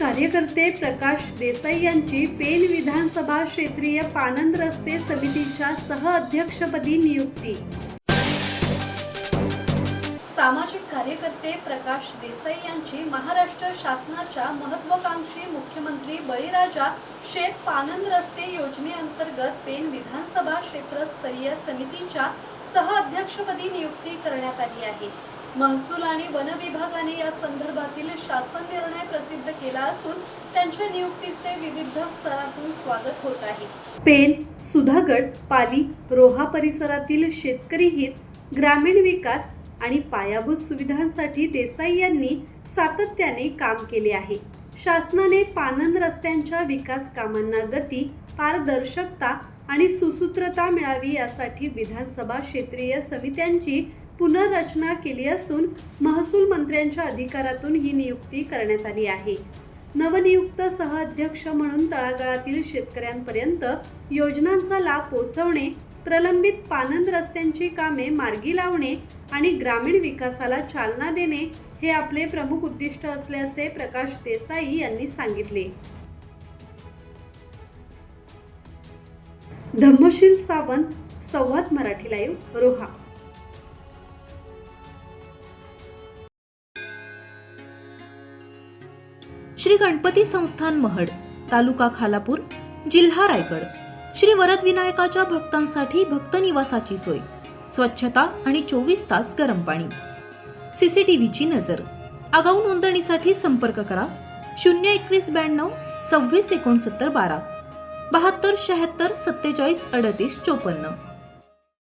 कार्यकर्ते प्रकाश देसाई यांची पेण विधानसभा क्षेत्रीय पानंद रस्ते समितीच्या सहअध्यक्षपदी नियुक्ती। सामाजिक कार्यकर्ते प्रकाश देसाई यांची महाराष्ट्र शासनाच्या महत्त्वाकांक्षी मुख्यमंत्री बळीराजा शेत पानंद रस्ते योजनेअंतर्गत पेण विधानसभा क्षेत्रस्तरीय समितीच्या सहअध्यक्षपदी नियुक्ती करण्यात आली आहे। महसूल आणि वन विभागाने या संदर्भातील शासन निर्णय प्रसिद्ध केला असून त्यांच्या नियुक्तीचे विविध स्तरातून स्वागत होत आहे। पेण, सुधागड, पाली, रोहा परिसरातील शेतकरी हित, ग्रामीण विकास आणि पायाभूत सुविधांसाठी देसाई यांनी सातत्याने काम केले आहे। शासनाने पानंद रस्त्यांच्या विकास कामांना गती, पारदर्शकता आणि सुसूत्रता मिळावी यासाठी विधानसभा क्षेत्रीय समित्यांची पुनर्रचना केली असून महसूल मंत्र्यांच्या अधिकारातून ही नियुक्ती करण्यात आली आहे। नवनियुक्त सहअध्यक्ष म्हणून तळागाळातील शेतकऱ्यांपर्यंत योजनांचा लाभ पोहोचवणे, प्रलंबित पानंद रस्त्यांची कामे मार्गी लावणे आणि ग्रामीण विकासाला चालना देणे हे आपले प्रमुख उद्दिष्ट असल्याचे प्रकाश देसाई यांनी सांगितले। धम्मशील सावंत, संवाद मराठी लाईव्ह, रोहा। श्री गणपती संस्थान महड, तालुका खालापूर, जिल्हा रायगड। श्री वरद विनायकाच्या भक्तांसाठी भक्त निवासाची सोय, स्वच्छता आणि 24 तास गरम पाणी, सीसीटीव्हीची नजर। आगाऊ नोंदणीसाठी संपर्क करा 02192 26 69 12 72 76 47 38 54।